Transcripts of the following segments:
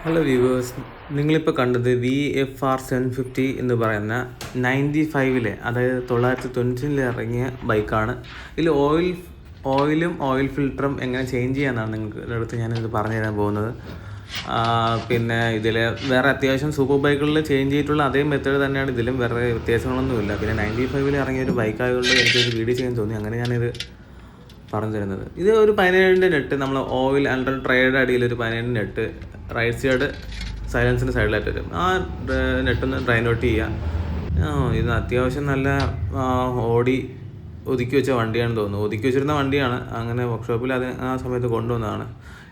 Hello viewers, നിങ്ങളിപ്പോൾ കണ്ടത് VFR 750 എന്ന് പറയുന്ന 95-ലെ, അതായത് 1990-ൽ ഇറങ്ങിയ ബൈക്കാണ്. ഇതിൽ ഓയിലും ഓയിൽ ഫിൽറ്ററും എങ്ങനെ ചേഞ്ച് ചെയ്യാമെന്നാണ് നിങ്ങൾക്ക് അടുത്ത് ഞാനിത് പറഞ്ഞു തരാൻ പോകുന്നത്. പിന്നെ ഇതിൽ വേറെ അത്യാവശ്യം സൂപ്പർ ബൈക്കുകളിൽ ചേഞ്ച് ചെയ്തിട്ടുള്ള അതേ മെത്തേഡ് തന്നെയാണ് ഇതിലും, വേറെ വ്യത്യാസങ്ങളൊന്നുമില്ല. പിന്നെ 95-ൽ ഇറങ്ങിയ ഒരു ബൈക്കായതുകൊണ്ട് എനിക്കൊരു വീഡിയോ ചെയ്യാൻ തോന്നി, അങ്ങനെ ഞാനിത് പറഞ്ഞു തരുന്നത്. ഇത് ഒരു 17-ൻ്റെ നെറ്റ്, നമ്മൾ ഓയിൽ അണ്ടർ ട്രേയുടെ അടിയിൽ ഒരു 17 നെറ്റ് റൈറ്റ് സൈഡ് സൈലൻസിൻ്റെ സൈഡിലായിട്ട് വരും. ആ നെറ്റൊന്ന് ഡ്രൈൻ ഔട്ട് ചെയ്യുക. ഇത് അത്യാവശ്യം നല്ല ഒതുക്കി വെച്ച വണ്ടിയാണെന്ന് തോന്നുന്നു. ഒതുക്കി വെച്ചിരുന്ന വണ്ടിയാണ്, അങ്ങനെ വർക്ക്ഷോപ്പിൽ അത് ആ സമയത്ത് കൊണ്ടുവന്നതാണ്.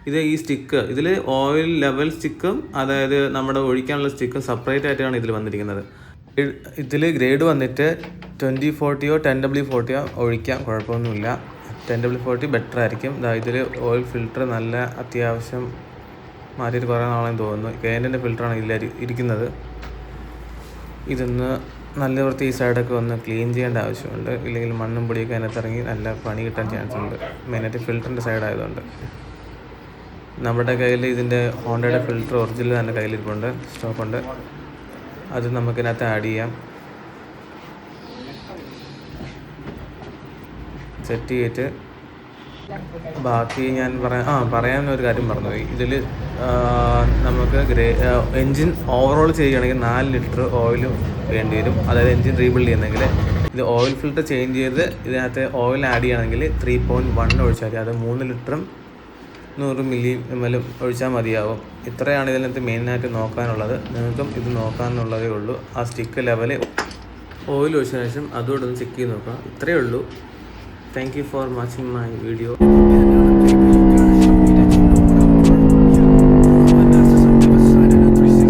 ഇത് ഈ സ്റ്റിക്ക്, ഇതിൽ ഓയിൽ ലെവൽ സ്റ്റിക്കും അതായത് നമ്മുടെ ഒഴിക്കാനുള്ള സ്റ്റിക്കും സെപ്പറേറ്റ് ആയിട്ടാണ് ഇതിൽ വന്നിരിക്കുന്നത്. ഇതിൽ ഗ്രേഡ് വന്നിട്ട് 2040 10W40 ഒഴിക്കാം, കുഴപ്പമൊന്നുമില്ല. 10W40 ബെറ്റർ ആയിരിക്കും. ഇതിൽ ഓയിൽ ഫിൽറ്റർ നല്ല അത്യാവശ്യം മാറ്റിയിട്ട് കുറേ നാളെന്ന് തോന്നുന്നു. KNൻ്റെ ഫിൽറ്ററാണ് ഇതിൽ ഇരിക്കുന്നത്. ഇതൊന്ന് നല്ല വൃത്തി ഈ സൈഡൊക്കെ ഒന്ന് ക്ലീൻ ചെയ്യേണ്ട ആവശ്യമുണ്ട്, ഇല്ലെങ്കിൽ മണ്ണും പൊടിയൊക്കെ അതിനകത്ത് ഇറങ്ങി നല്ല പണി കിട്ടാൻ ചാൻസ് ഉണ്ട്, മെയിനായിട്ട് ഫിൽറ്ററിൻ്റെ സൈഡായതുകൊണ്ട്. നമ്മുടെ കയ്യിൽ ഇതിൻ്റെ ഹോണ്ടയുടെ ഫിൽറ്റർ ഒറിജിനൽ തന്നെ കയ്യിലിരിപ്പുണ്ട്, സ്റ്റോക്കുണ്ട്. അത് നമുക്കിതിനകത്ത് ആഡ് ചെയ്യാം, സെറ്റ് ചെയ്തിട്ട് ബാക്കി ഞാൻ പറയാനൊരു കാര്യം പറഞ്ഞുപോയി. ഇതിൽ നമുക്ക് എൻജിൻ ഓവറോൾ ചെയ്യുകയാണെങ്കിൽ 4 ലിറ്റർ ഓയിൽ വേണ്ടി വരും. അതായത് എൻജിൻ റീബിൽഡ് ചെയ്യുന്നെങ്കിൽ ഇത് ഓയിൽ ഫിൽറ്റർ ചേഞ്ച് ചെയ്ത് ഇതിനകത്ത് ഓയിൽ ആഡ് ചെയ്യുകയാണെങ്കിൽ 3.1 ഒഴിച്ചാൽ മതി. അത് 3 ലിറ്ററും 100 ml ഒഴിച്ചാൽ മതിയാവും. ഇത്രയാണ് ഇതിനകത്ത് മെയിനായിട്ട് നോക്കാനുള്ളത്. നിങ്ങൾക്കും ഇത് നോക്കാമെന്നുള്ളതേ ഉള്ളൂ. ആ സ്റ്റിക്ക് ലെവൽ ഓയിൽ ഒഴിച്ച ശേഷം അതുകൂടെ ഒന്ന് ചെക്ക് ചെയ്ത് നോക്കാം. ഇത്രയേ ഉള്ളൂ. Thank you for watching my video.